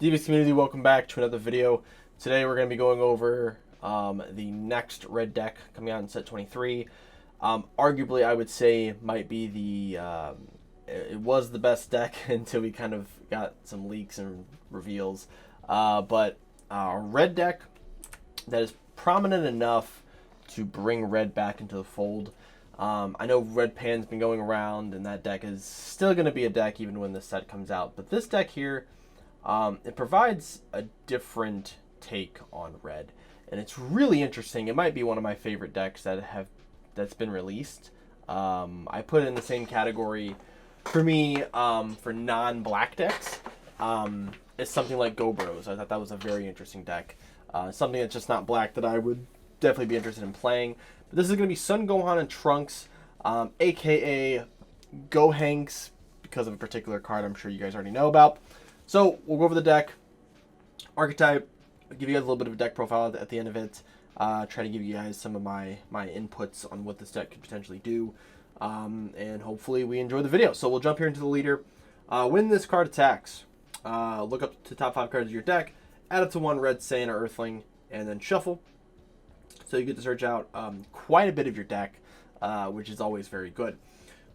DBS community, welcome back to another video. Today we're going to be going over the next red deck coming out in set 23. Arguably, I would say might be the it was the best deck until we kind of got some leaks and reveals. But a red deck that is prominent enough to bring red back into the fold. I know Red Pan's been going around, and that deck is still going to be a deck even when the set comes out. But this deck here, it provides a different take on red, and it's really interesting. It might be one of my favorite decks that's been released. I put it in the same category for me for non-black decks. It's something like Go Bros. I thought that was a very interesting deck. Something that's just not black that I would definitely be interested in playing. But this is going to be Son Gohan and Trunks, aka Gohanks, because of a particular card I'm sure you guys already know about. So we'll go over the deck, archetype, give you guys a little bit of a deck profile at the end of it, try to give you guys some of my inputs on what this deck could potentially do, and hopefully we enjoy the video. So we'll jump here into the leader. When this card attacks, look up to the top 5 cards of your deck, add it to 1 red Saiyan or Earthling, and then shuffle. So you get to search out quite a bit of your deck, which is always very good.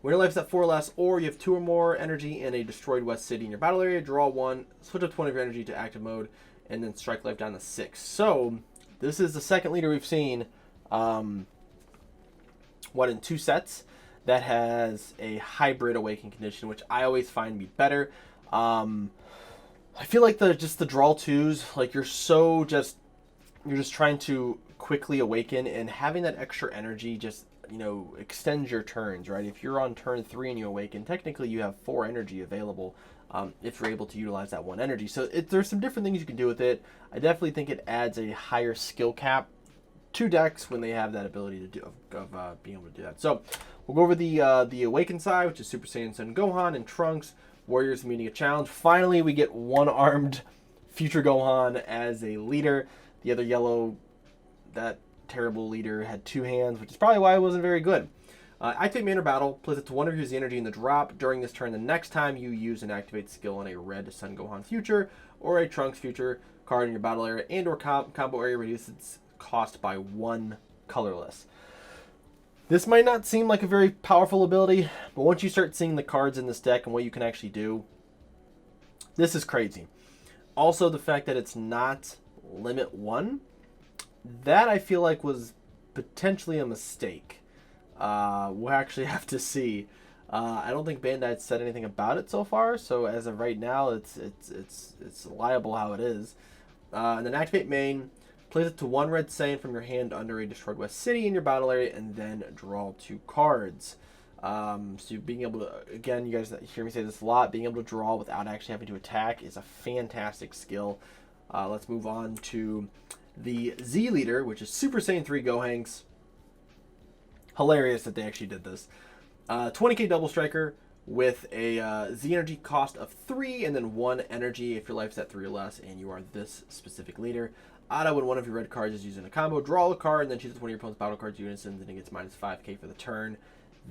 When your life's at 4 or less, or you have 2 or more energy in a destroyed West City in your battle area, draw 1, switch up 20 of your energy to active mode, and then strike life down to 6. So this is the second leader we've seen, in 2 sets that has a hybrid awaken condition, which I always find to be better. I feel like the draw 2s, like you're just trying to quickly awaken, and having that extra energy just, you know, extends your turns, right? If you're on turn 3 and you awaken, technically you have 4 energy available if you're able to utilize that 1 energy. So there's some different things you can do with it. I definitely think it adds a higher skill cap to decks when they have that ability to do being able to do that. So we'll go over the awaken side, which is Super Saiyan Son Gohan and Trunks, Warriors meeting a challenge. Finally, we get one-armed Future Gohan as a leader. The other yellow, that terrible leader, had 2 hands, which is probably why it wasn't very good. Activate Manor Battle. Place it to 1 of your energy in the drop during this turn. The next time you use an activate skill on a red Son Gohan Future or a Trunks Future card in your battle area and or combo area, reduces its cost by 1 colorless. This might not seem like a very powerful ability, but once you start seeing the cards in this deck and what you can actually do, this is crazy. Also, the fact that it's not limit 1, that I feel like was potentially a mistake. We'll actually have to see. I don't think Bandai said anything about it so far, so as of right now, it's liable how it is. And then activate main, place it to 1 red Saiyan from your hand under a destroyed West City in your battle area, and then draw 2 cards. So being able to, again, you guys hear me say this a lot, being able to draw without actually having to attack is a fantastic skill. Let's move on to the Z leader, which is Super Saiyan 3 Gohanks. Hilarious that they actually did this. 20k double striker with a Z energy cost of 3 and then 1 energy if your life's at 3 or less and you are this specific leader. Auto when one of your red cards is used in a combo, draw a card and then choose one of your opponent's battle cards unisons and it gets minus 5k for the turn.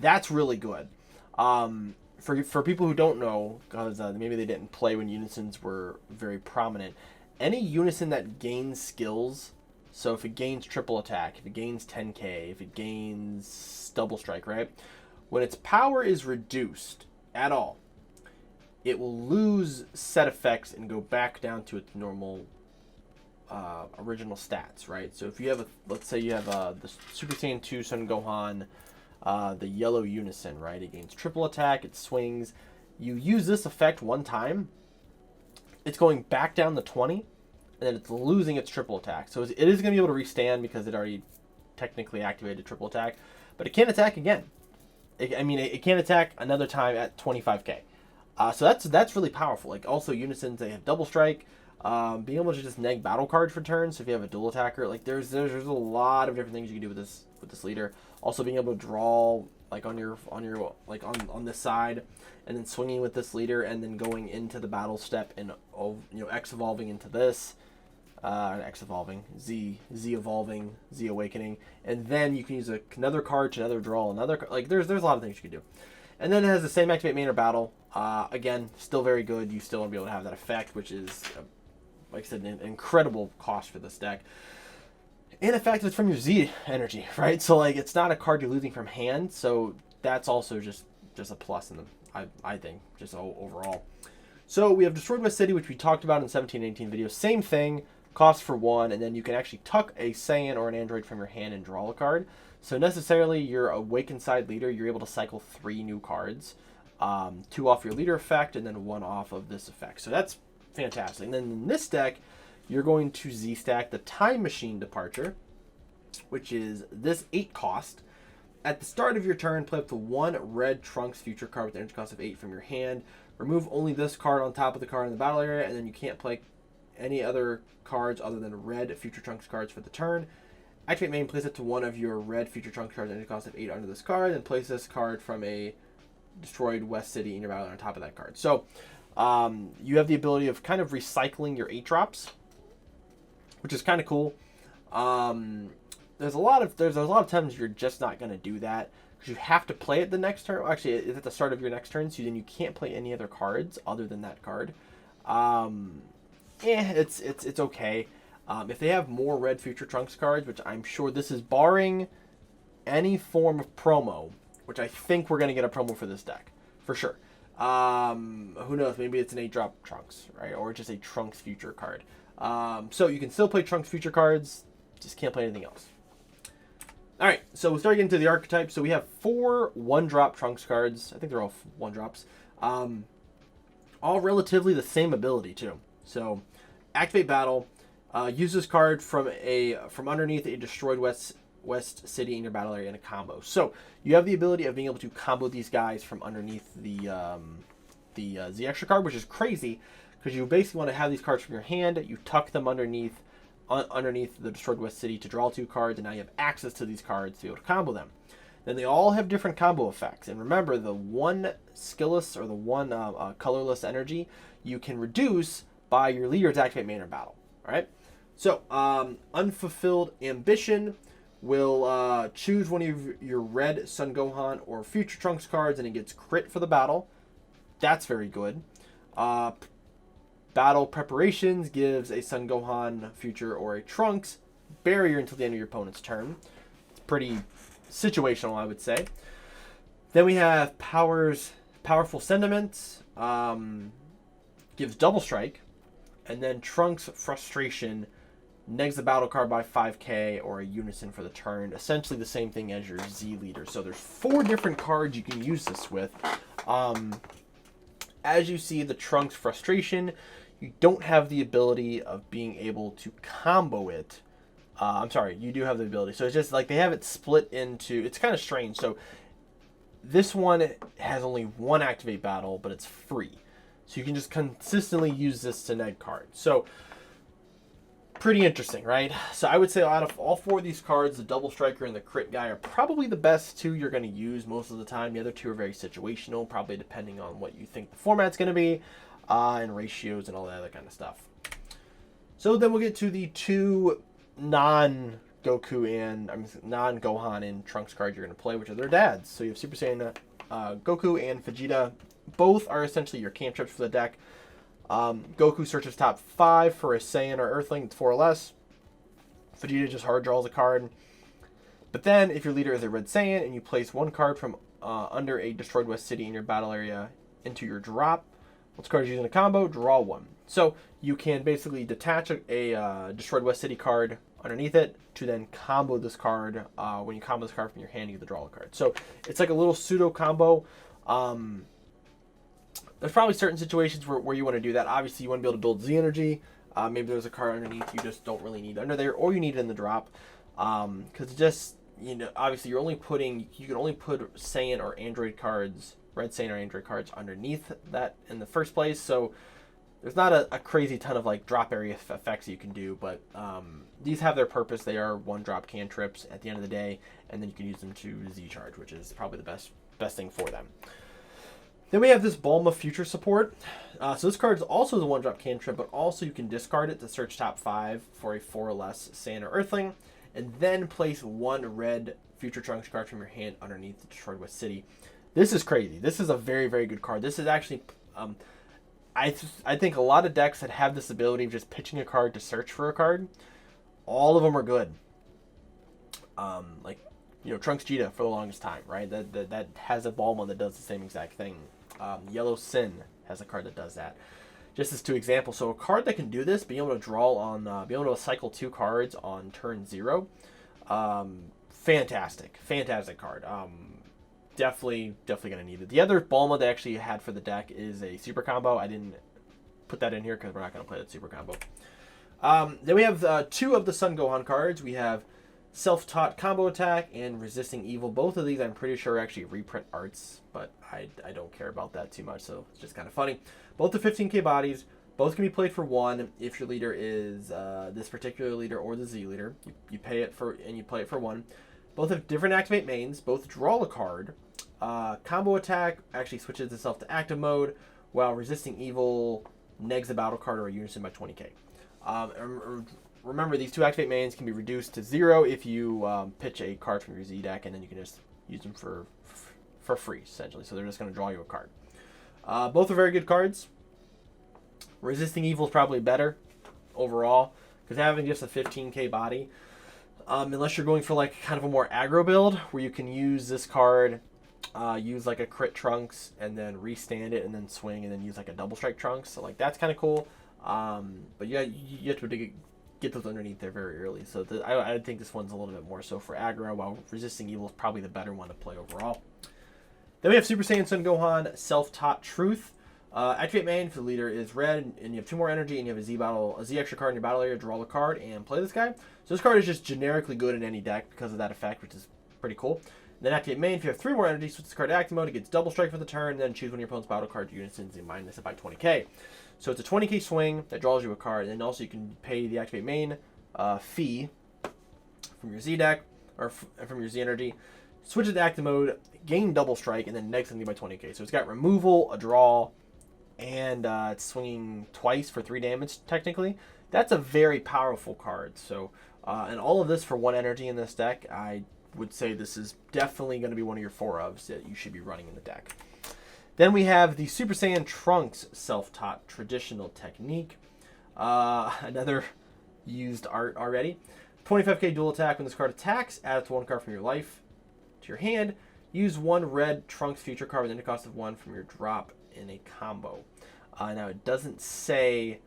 That's really good. For people who don't know, because maybe they didn't play when unisons were very prominent, any unison that gains skills, so if it gains triple attack, if it gains 10k, if it gains double strike, right? When its power is reduced at all, it will lose set effects and go back down to its normal original stats, right? So if you have let's say you have the Super Saiyan 2 Son Gohan, the yellow unison, right? It gains triple attack, it swings. You use this effect 1 time, it's going back down to 20, and then it's losing its triple attack. So it is going to be able to restand because it already technically activated triple attack, but it can't attack again. It can't attack another time at 25k. So that's really powerful. Like also unisons, they have double strike, being able to just neg battle cards for turns. So if you have a dual attacker, like there's a lot of different things you can do with this leader. Also being able to draw like on this side, and then swinging with this leader, and then going into the battle step and X evolving into this. X evolving, Z evolving, Z awakening, and then you can use another card to another draw another. Like there's a lot of things you can do. And then it has the same activate main or battle. Again, still very good. You still want to be able to have that effect, which is, like I said, an incredible cost for this deck. And the fact that it's from your Z energy, right? So like it's not a card you're losing from hand. So that's also just a plus in them, I think, just overall. So we have Destroyed West City, which we talked about in 17 and 18 videos. Same thing, cost for 1, and then you can actually tuck a Saiyan or an Android from your hand and draw a card. So necessarily, your Awakened Side leader, you're able to cycle 3 new cards. 2 off your leader effect, and then 1 off of this effect. So that's fantastic. And then in this deck, you're going to Z-stack the Time Machine Departure, which is this 8 cost. At the start of your turn, play up to 1 red Trunks Future card with an energy cost of 8 from your hand. Remove only this card on top of the card in the battle area, and then you can't play any other cards other than red Future Trunks cards for the turn. Activate main, place it to 1 of your red Future Trunks cards with an energy cost of 8 under this card, and place this card from a Destroyed West City in your battle area on top of that card. So you have the ability of kind of recycling your 8-drops, which is kind of cool. There's a lot of times you're just not going to do that because you have to play it the next turn. Actually, it's at the start of your next turn, so then you can't play any other cards other than that card. It's okay. If they have more red Future Trunks cards, which I'm sure this is barring any form of promo, which I think we're going to get a promo for this deck for sure. Who knows? Maybe it's an 8-drop Trunks, right? Or just a Trunks Future card. So you can still play Trunks Future cards, just can't play anything else. All right, so we'll start getting to the archetypes. So we have 4 1-drop Trunks cards. I think they're all 1-drops. All relatively the same ability too. So activate battle. Use this card from underneath a Destroyed West City in your battle area in a combo. So you have the ability of being able to combo these guys from underneath the extra card, which is crazy because you basically want to have these cards from your hand. You tuck them underneath the Destroyed West City to draw 2 cards, and now you have access to these cards to be able to combo them. Then they all have different combo effects. And remember, the one skillless or the one colorless energy you can reduce by your leader's activate main or battle. All right. So Unfulfilled Ambition will choose one of your red Son Gohan or Future Trunks cards, and it gets crit for the battle. That's very good. Battle Preparations gives a Son Gohan, Future, or a Trunks barrier until the end of your opponent's turn. It's pretty situational, I would say. Then we have Powerful Sentiments. Gives Double Strike. And then Trunks Frustration negs the battle card by 5k or a Unison for the turn. Essentially the same thing as your Z leader. So there's 4 different cards you can use this with. As you see, the Trunks Frustration, you don't have the ability of being able to combo it. I'm sorry, you do have the ability. So it's just like they have it split into, it's kind of strange. So this one has only 1 activate battle, but it's free. So you can just consistently use this to neg cards. So pretty interesting, right? So I would say out of all 4 of these cards, the Double Striker and the Crit guy are probably the best 2 you're going to use most of the time. The other 2 are very situational, probably depending on what you think the format's going to be, and ratios and all that other kind of stuff. So then we'll get to the 2 non-Goku and non-Gohan and Trunks cards you're going to play, which are their dads. So you have Super Saiyan Goku and Vegeta. Both are essentially your cantrips for the deck. Goku searches top 5 for a Saiyan or Earthling, it's 4 or less. Vegeta just hard draws a card. But then, if your leader is a Red Saiyan and you place 1 card from under a Destroyed West City in your battle area into your drop, once card is using a combo, draw 1. So you can basically detach a Destroyed West City card underneath it to then combo this card. When you combo this card from your hand, you get to draw a card. So it's like a little pseudo combo. There's probably certain situations where you want to do that. Obviously, you want to be able to build Z energy. Maybe there's a card underneath you just don't really need under there, or you need it in the drop. Because just, obviously you can only put Saiyan or Android cards, Red Saiyan or Android cards underneath that in the first place. So there's not a crazy ton of like drop area effects you can do, but these have their purpose. They are 1-drop cantrips at the end of the day, and then you can use them to Z charge, which is probably the best thing for them. Then we have this Bulma Future Support. So this card is also the one-drop cantrip, but also you can discard it to search top 5 for a 4 or less Saiyan or Earthling, and then place 1 red Future Trunks card from your hand underneath the Destroyed West City. This is crazy. This is a very, very good card. This is actually, I think a lot of decks that have this ability of just pitching a card to search for a card, all of them are good. Like, you know, Trunks Cheetah for the longest time, right? That has a Bulma that does the same exact thing. Yellow Sin has a card that does that. Just as 2 examples. So a card that can do this, being able to draw on, be able to cycle 2 cards on turn 0. Fantastic card. Definitely gonna need it. The other Bulma they actually had for the deck is a super combo. I didn't put that in here because we're not gonna play that super combo. Then we have 2 of the Sun Gohan cards. We have Self-Taught Combo Attack and Resisting Evil. Both of these I'm pretty sure are actually reprint arts, but I don't care about that too much, so it's just kind of funny. Both the 15k bodies. Both can be played for 1 if your leader is this particular leader or the Z leader. You pay it for and you play it for 1. Both have different activate mains. Both draw a card. Combo Attack actually switches itself to active mode, while Resisting Evil negs a battle card or a unison by 20k. Remember, these 2 activate mains can be reduced to 0 if you pitch a card from your Z deck, and then you can just use them for free, essentially. So they're just going to draw you a card. Both are very good cards. Resisting Evil is probably better overall, because having just a 15k body, unless you're going for like kind of a more aggro build, where you can use this card, use like a crit Trunks, and then restand it, and then swing, and then use like a double strike Trunks. So like that's kind of cool. But yeah, you have to get those underneath there very early. So I think this one's a little bit more so for aggro, while Resisting Evil is probably the better one to play overall. Then we have Super Saiyan Son Gohan Self-Taught Truth. Activate main for the leader is red, and you have 2 more energy, and you have a Z extra card in your battle area. Draw the card and play this guy. So this card is just generically good in any deck because of that effect, which is pretty cool. And then activate main, if you have 3 more energy, switch this card to active mode. It gets double strike for the turn, and then choose one of your opponent's battle card unisons and minus it by 20k. So it's a 20k swing that draws you a card, and then also you can pay the activate main fee from your Z deck, or from your Z energy. Switch it to active mode, gain double strike, and then neg something by 20k. So it's got removal, a draw, and it's swinging twice for 3 damage, technically. That's a very powerful card. So, and all of this for 1 energy in this deck, I would say this is definitely going to be one of your 4-ofs that you should be running in the deck. Then we have the Super Saiyan Trunks Self-Taught Traditional Technique. Another used art already. 25k dual attack. When this card attacks, add it to 1 card from your life to your hand. Use 1 red Trunks Future card with an cost of 1 from your drop in a combo. Now it doesn't say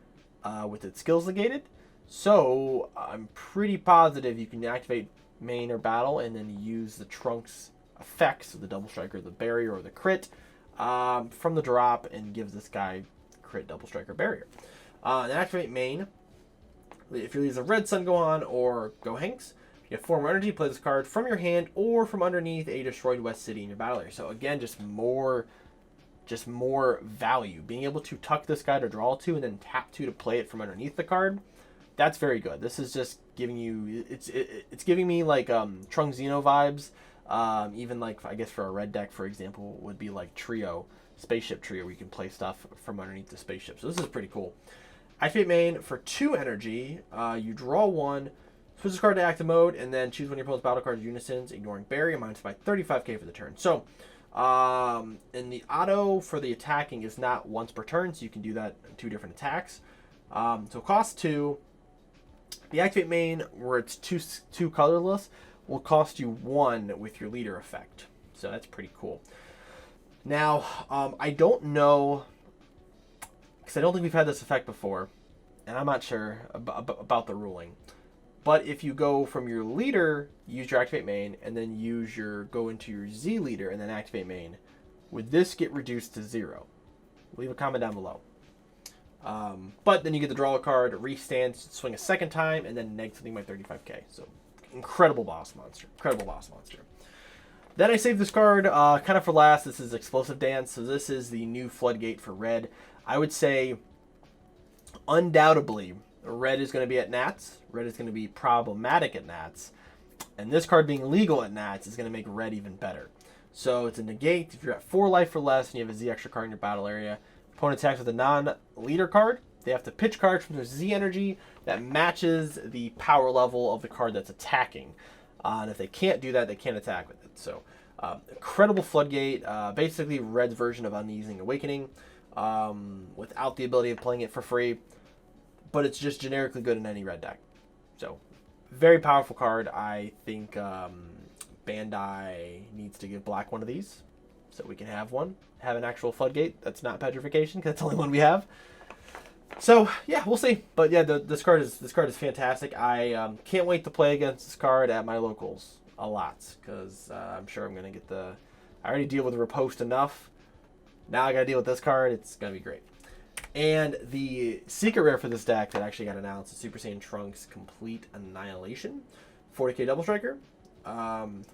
with its skills negated, so I'm pretty positive you can activate main or battle and then use the Trunks effects of the double striker, the barrier, or the crit from the drop, and gives this guy crit, double striker, barrier. Then activate main. If you use a red Sun Gohan or Gohanks, you have 4 more energy. Play this card from your hand or from underneath a destroyed West City in your battle area. So again, just more value. Being able to tuck this guy to draw 2 and then tap 2 to play it from underneath the card. That's very good. This is just giving you, it's giving me like Trunks Xeno vibes. Even like, I guess for a red deck, for example, would be like Trio, Spaceship Trio, where you can play stuff from underneath the spaceship. So this is pretty cool. Activate main for 2 energy. You draw 1, switch this card to active mode, and then choose one of your opponent's battle cards unisons, ignoring barrier, minus by 35k for the turn. So, and the auto for the attacking is not once per turn, so you can do that in 2 different attacks. So cost 2. The activate main, where it's two colorless, will cost you 1 with your leader effect. So that's pretty cool. Now, I don't know, because I don't think we've had this effect before, and I'm not sure about the ruling. But if you go from your leader, use your activate main, and then go into your Z leader and then activate main, would this get reduced to 0? Leave a comment down below. But then you get the draw a card, restand, swing a second time, and then neg something by 35k. So incredible boss monster. Incredible boss monster. Then I saved this card kind of for last. This is Explosive Dance. So this is the new floodgate for red. I would say undoubtedly red is going to be at Nats. Red is going to be problematic at Nats. And this card being legal at Nats is going to make red even better. So it's a negate. If you're at 4 life or less and you have a Z extra card in your battle area, opponent attacks with a non-leader card. They have to pitch cards from their Z energy that matches the power level of the card that's attacking. And if they can't do that, they can't attack with it. So incredible floodgate. Basically Red's version of Uneasing Awakening without the ability of playing it for free. But it's just generically good in any red deck. So very powerful card. I think Bandai needs to give Black one of these so we can have one. Have an actual floodgate that's not petrification, because that's the only one we have. So yeah, we'll see. But yeah, this card is fantastic. I can't wait to play against this card at my locals a lot, because I'm sure I'm gonna get the. I already deal with Riposte enough. Now I gotta deal with this card. It's gonna be great. And the secret rare for this deck that actually got announced is Super Saiyan Trunks Complete Annihilation, 40k double striker,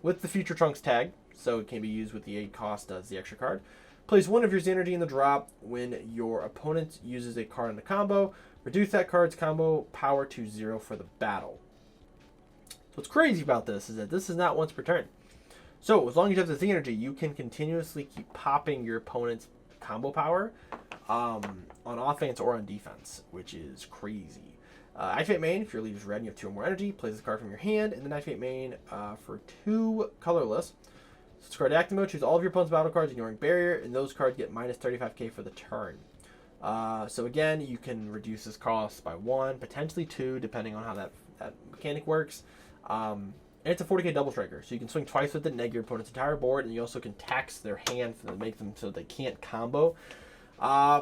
with the Future Trunks tag, so it can be used with the 8 cost as the extra card. Place 1 of your energy in the drop when your opponent uses a card in the combo. Reduce that card's combo power to 0 for the battle. So what's crazy about this is that this is not once per turn. So as long as you have the Z energy, you can continuously keep popping your opponent's combo power on offense or on defense, which is crazy. Activate main, if your lead is red and you have 2 or more energy, place this card from your hand, and then activate main for 2 colorless. Discard active mode, choose all of your opponent's battle cards, ignoring barrier, and those cards get minus 35k for the turn. So again, you can reduce this cost by 1, potentially 2, depending on how that mechanic works. And it's a 40k double striker, so you can swing twice with it, neg your opponent's entire board, and you also can tax their hand to make them so they can't combo.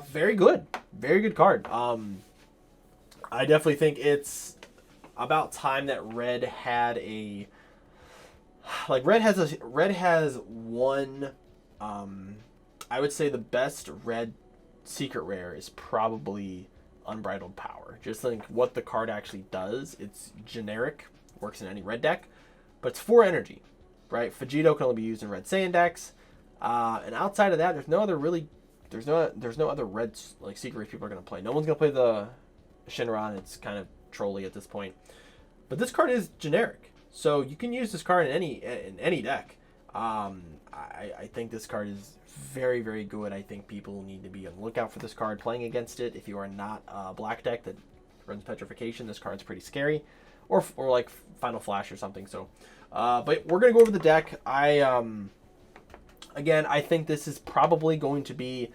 Very good card. I definitely think it's about time that Red had a. Like Red has one. I would say the best Red secret rare is probably Unbridled Power. Just like what the card actually does. It's generic, works in any red deck, but it's 4 energy, right? Vegito can only be used in Red Saiyan decks, and outside of that, there's no other red like secret rares people are gonna play. No one's gonna play the Shinran. It's kind of trolly at this point, but this card is generic. So you can use this card in any deck. I think this card is very, very good. I think people need to be on the lookout for this card playing against it. If you are not a black deck that runs Petrification, this card's pretty scary. Or like Final Flash or something. So, but we're going to go over the deck. Again, I think this is probably going to be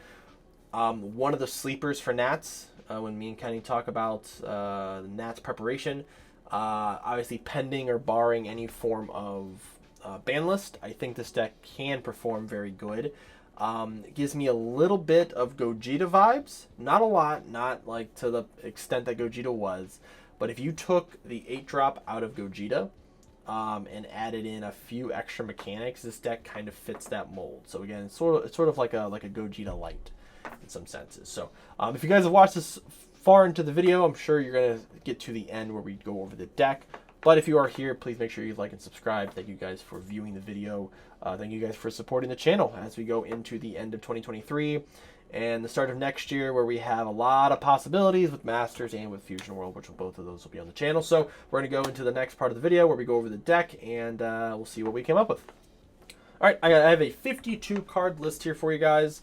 one of the sleepers for Nats. When me and Kenny talk about the Nats preparation. Obviously, pending or barring any form of ban list, I think this deck can perform very good. It gives me a little bit of Gogeta vibes. Not a lot, not like to the extent that Gogeta was. But if you took the 8-drop out of Gogeta and added in a few extra mechanics, this deck kind of fits that mold. So again, it's sort of like a Gogeta light in some senses. So if you guys have watched this far into the video, I'm sure you're going to get to the end where we go over the deck. But if you are here, please make sure you like and subscribe. Thank you guys for viewing the video. Thank you guys for supporting the channel as we go into the end of 2023 and the start of next year, where we have a lot of possibilities with Masters and with Fusion World, which both of those will be on the channel. So we're going to go into the next part of the video where we go over the deck, and we'll see what we came up with. All right, I have a 52 card list here for you guys.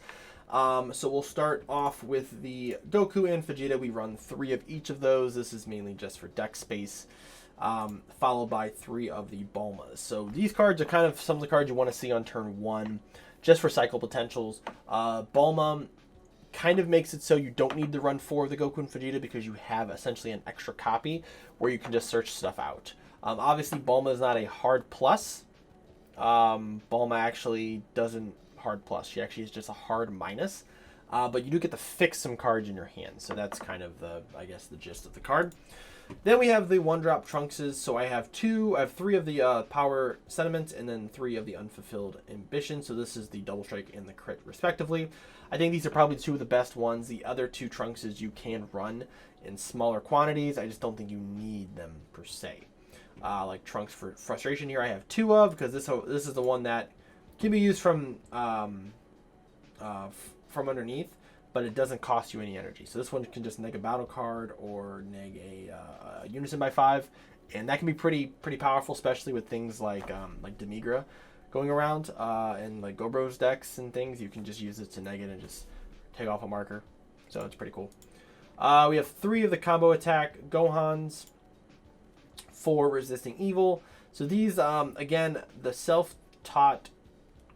So we'll start off with the Goku and Vegeta. We run 3 of each of those. This is mainly just for deck space, followed by 3 of the Bulmas. So these cards are kind of some of the cards you want to see on turn 1, just for cycle potentials. Bulma kind of makes it so you don't need to run 4 of the Goku and Vegeta, because you have essentially an extra copy where you can just search stuff out. Obviously, Bulma is not a hard plus. Bulma actually doesn't hard plus. She actually is just a hard minus. But you do get to fix some cards in your hand. So that's kind of the gist of the card. Then we have the 1-drop Trunkses. So I have 3 of the Power Sentiments, and then 3 of the Unfulfilled Ambitions. So this is the Double Strike and the Crit, respectively. I think these are probably 2 of the best ones. The other 2 Trunkses you can run in smaller quantities. I just don't think you need them, per se. Like Trunks for Frustration here, I have 2 of, because this is the one that can be used from underneath, but it doesn't cost you any energy. So this one can just neg a battle card or neg a unison by 5, and that can be pretty powerful, especially with things like Demigra going around in like Gobros decks and things. You can just use it to neg it and just take off a marker. So it's pretty cool. We have 3 of the combo attack Gohans, 4 resisting evil. So these, again, the self-taught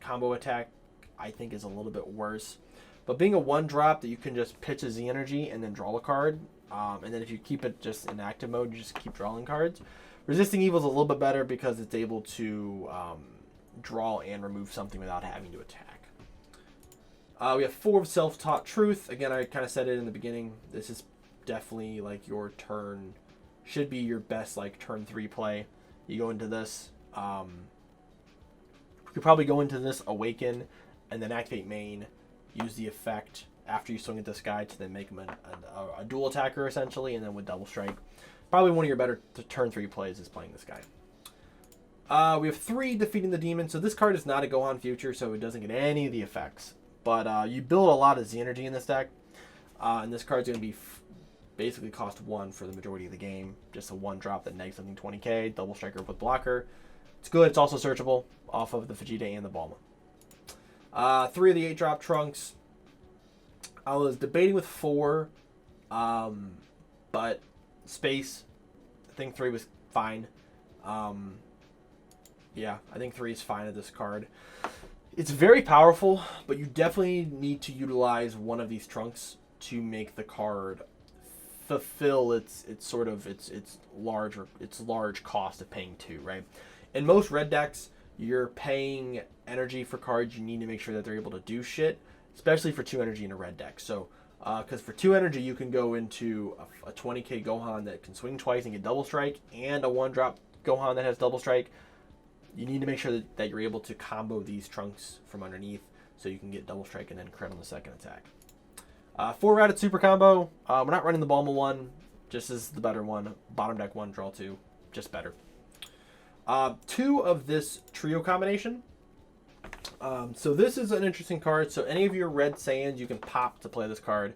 combo attack I think is a little bit worse. But being a 1-drop that you can just pitch a Z energy and then draw a card, and then if you keep it just in active mode, you just keep drawing cards. Resisting evil is a little bit better because it's able to draw and remove something without having to attack. We have 4 of self-taught truth. Again, I kind of said it in the beginning. This is definitely like your turn, should be your best like turn 3 play. You go into this. You could probably go into this, awaken, and then activate main. Use the effect after you swing at this guy to then make him a dual attacker essentially, and then with double strike. Probably one of your better turn 3 plays is playing this guy. We have 3 defeating the demon. So this card is not a Gohan Future, so it doesn't get any of the effects. But you build a lot of Z energy in this deck, and this card's going to be basically cost 1 for the majority of the game. Just a 1-drop that negs something 20k, double striker with blocker. It's good. It's also searchable off of the Vegeta and the Bulma. 3 of the 8-drop Trunks. I was debating with 4, but space, I think 3 was fine. Yeah, I think 3 is fine at this card. It's very powerful, but you definitely need to utilize one of these Trunks to make the card fulfill its large cost of paying 2, right? In most red decks, you're paying energy for cards. You need to make sure that they're able to do shit, especially for 2 energy in a red deck. So, because for 2 energy, you can go into a 20k Gohan that can swing twice and get double strike, and a 1-drop Gohan that has double strike. You need to make sure that you're able to combo these Trunks from underneath so you can get double strike and then crit on the second attack. 4-routed super combo. We're not running the Bulma one, just as the better one. Bottom deck 1, draw 2, just better. 2 of this trio combination. So this is an interesting card. So any of your red Saiyans, you can pop to play this card.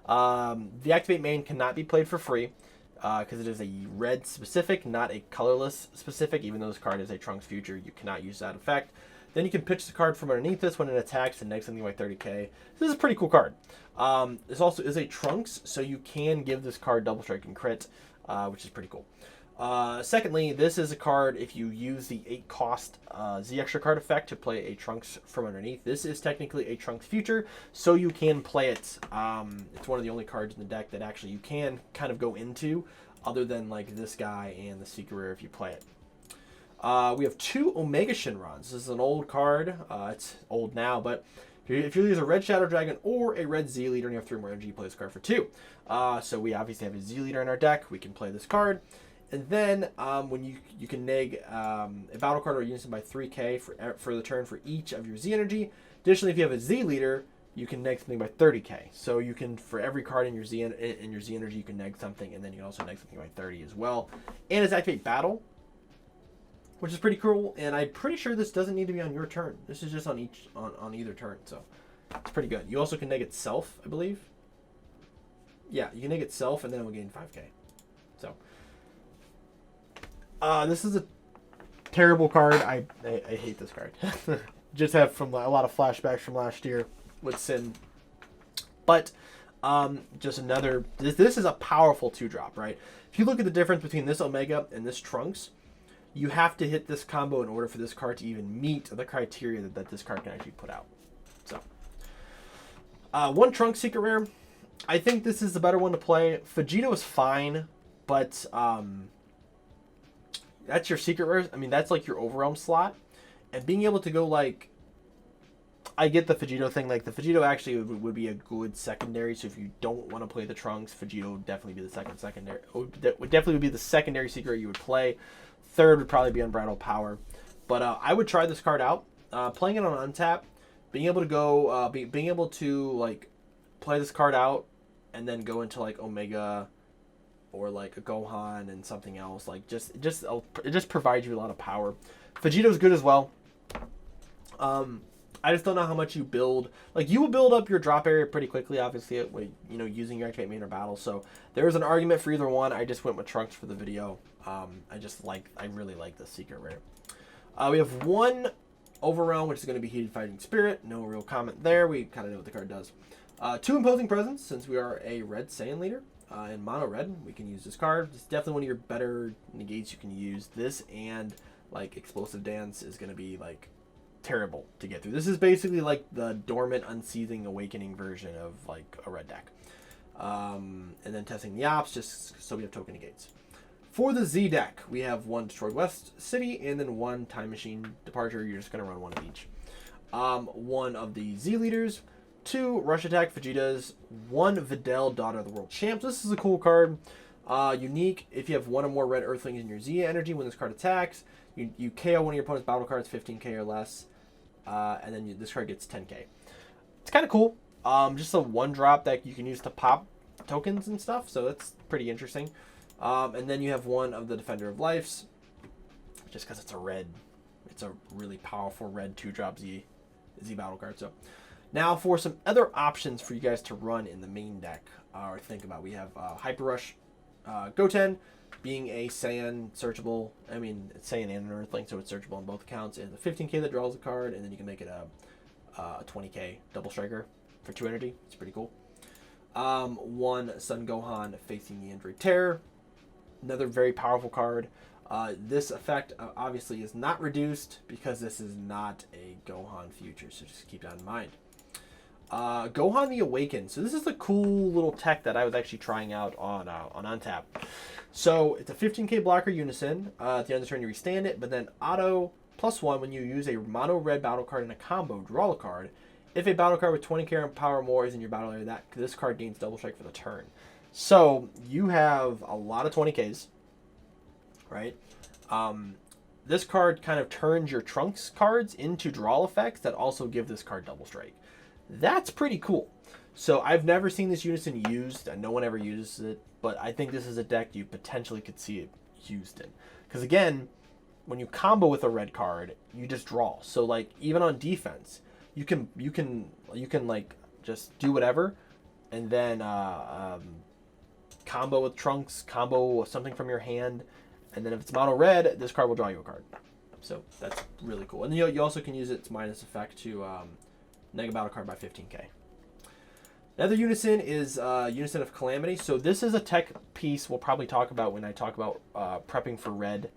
The activate main cannot be played for free because it is a red specific, not a colorless specific. Even though this card is a Trunks Future, you cannot use that effect. Then you can pitch the card from underneath this when it attacks and negs something like 30k. This is a pretty cool card. This also is a Trunks, so you can give this card double strike and crit, which is pretty cool. Secondly, this is a card if you use the 8-cost Z extra card effect to play a Trunks from underneath. This is technically a Trunks Future, so you can play it. It's one of the only cards in the deck that actually you can kind of go into, other than like this guy and the Secret Rare if you play it. We have 2 Omega Shinrons. This is an old card. It's old now, but if you use a red Shadow Dragon or a red Z Leader and you have 3 more energy, you play this card for 2. So we obviously have a Z Leader in our deck. We can play this card. And then when you can neg a battle card or unison by 3k for the turn for each of your Z energy. Additionally, if you have a Z Leader, you can neg something by 30k. So you can, for every card in your Z energy, you can neg something, and then you can also neg something by 30 as well. And it's activate battle, which is pretty cool. And I'm pretty sure this doesn't need to be on your turn. This is just on either turn, so it's pretty good. You also can neg itself, I believe. Yeah, you can neg itself, and then it will gain 5k. So. This is a terrible card. I hate this card. Just have from a lot of flashbacks from last year with Sin. But just another. This is a powerful 2-drop, right? If you look at the difference between this Omega and this Trunks, you have to hit this combo in order for this card to even meet the criteria that this card can actually put out. So, 1 Trunks Secret Rare. I think this is the better one to play. Vegeta is fine, but that's your secret rares. I mean, that's like your overwhelm slot. And being able to go like, I get the Vegito thing. Like the Vegito actually would be a good secondary. So if you don't want to play the Trunks, Vegito would definitely be the secondary. Would definitely be the secondary secret you would play. Third would probably be Unbridled Power. But I would try this card out. Playing it on untap, being able to go, being able to like play this card out, and then go into like Omega, or like a Gohan and something else. Like it just provides you a lot of power. Vegito's good as well. I just don't know how much you build. Like you will build up your drop area pretty quickly, obviously, using your activate main or battle. So there is an argument for either one. I just went with Trunks for the video. I really like the secret rare. We have 1 Overrealm, which is going to be Heated Fighting Spirit. No real comment there. We kind of know what the card does. 2 Imposing Presence, since we are a red Saiyan leader. In mono red, we can use this card. It's definitely one of your better negates you can use. This and like Explosive Dance is going to be like terrible to get through. This is basically like the Dormant Unseething Awakening version of like a red deck. And then Testing the Ops, just so we have token negates. For the Z deck, we have 1 Destroyed West City and then 1 Time Machine Departure. You're just going to run 1 of each. 1 of the Z leaders, 2 Rush Attack Vegetas, 1 Videl, Daughter of the World Champs. This is a cool card. Unique, if you have 1 or more red Earthlings in your Z energy when this card attacks, you KO one of your opponent's battle cards, 15k or less, and then this card gets 10k. It's kind of cool. Just a 1-drop that you can use to pop tokens and stuff, so that's pretty interesting. And then you have 1 of the Defender of Lives, just because it's a red. It's a really powerful red 2-drop Z battle card. So now for some other options for you guys to run in the main deck or think about. We have Hyper Rush Goten being a Saiyan searchable. I mean, it's Saiyan and an Earthling, so it's searchable on both accounts. And the 15k that draws a card, and then you can make it a 20k double striker for 2 energy. It's pretty cool. 1 Son Gohan facing the Android Terror. Another very powerful card. This effect obviously is not reduced because this is not a Gohan future, so just keep that in mind. Gohan the Awakened. So this is a cool little tech that I was actually trying out on Untap. So it's a 15k blocker unison. At the end of the turn you restand it, but then auto +1 when you use a mono red battle card in a combo, draw a card. If a battle card with 20k power or more is in your battle area, this card gains double strike for the turn. So you have a lot of 20ks, right? This card kind of turns your Trunks cards into draw effects that also give this card double strike. That's pretty cool. So I've never seen this unison used, and no one ever uses it, but I think this is a deck you potentially could see it used in. Because again, when you combo with a red card, you just draw. So like even on defense, you can like just do whatever, and then combo with Trunks, combo something from your hand, and then if it's mono red, this card will draw you a card. So that's really cool. And you also can use its minus effect to neg a battle card by 15k. Another unison is Unison of Calamity. So this is a tech piece we'll probably talk about when I talk about prepping for red,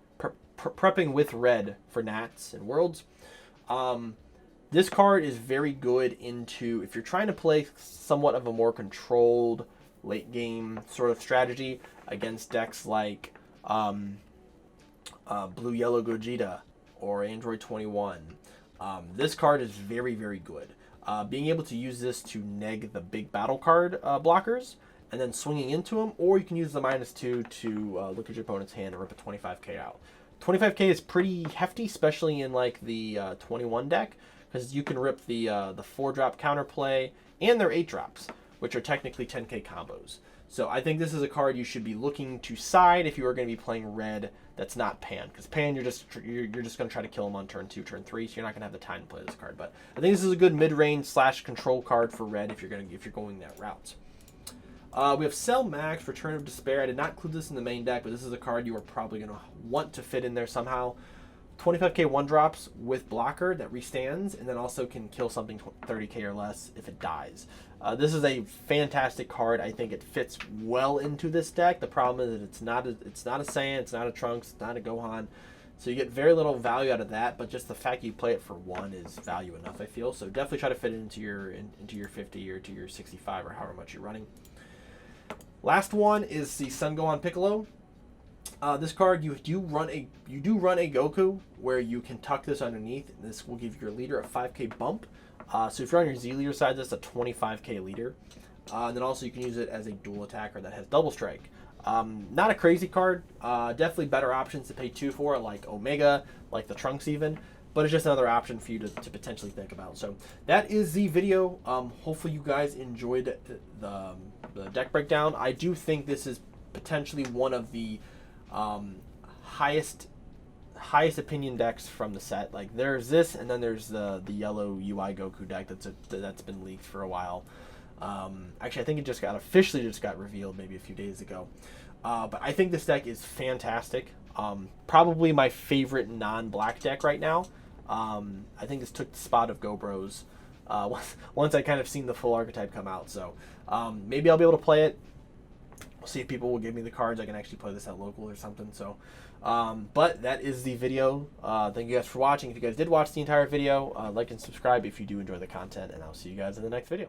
prepping with red for Nats and Worlds. This card is very good into if you're trying to play somewhat of a more controlled late game sort of strategy against decks like Blue Yellow Gogeta or Android 21. This card is very, very good. Being able to use this to neg the big battle card blockers and then swinging into them, or you can use the -2 to look at your opponent's hand and rip a 25k out. 25k is pretty hefty, especially in like the 21 deck, because you can rip the 4-drop counterplay and their 8-drops, which are technically 10k combos. So I think this is a card you should be looking to side if you are going to be playing red that's not Pan, because Pan you're just going to try to kill him on turn 2, turn 3, so you're not going to have the time to play this card. But I think this is a good mid-range / control card for red if you're going that route. We have Cell Max, Return of Despair. I did not include this in the main deck, but this is a card you are probably going to want to fit in there somehow. 25k 1-drops with blocker that restands, and then also can kill something 30k or less if it dies. This is a fantastic card. I think it fits well into this deck. The problem is that it's not a Saiyan, it's not a Trunks, it's not a Gohan. So you get very little value out of that, but just the fact you play it for 1 is value enough, I feel. So definitely try to fit it into your 50 or to your 65 or however much you're running. Last one is the Son Gohan Piccolo. This card, you do run a Goku where you can tuck this underneath, and this will give your leader a 5k bump. So if you're on your Z leader side, that's a 25k leader. And then also you can use it as a dual attacker that has double strike. Not a crazy card. Definitely better options to pay 2 for, like Omega, like the Trunks even. But it's just another option for you to potentially think about. So that is the video. Hopefully you guys enjoyed the deck breakdown. I do think this is potentially one of the highest opinion decks from the set. Like there's this, and then there's the yellow UI Goku deck that's been leaked for a while. Actually, I think it officially just got revealed maybe a few days ago. But I think this deck is fantastic. Probably my favorite non-black deck right now. I think this took the spot of Go Bros once I kind of seen the full archetype come out. So maybe I'll be able to play it. We'll see if people will give me the cards. I can actually play this at local or something. So, but that is the video. Thank you guys for watching. If you guys did watch the entire video, like and subscribe if you do enjoy the content, and I'll see you guys in the next video.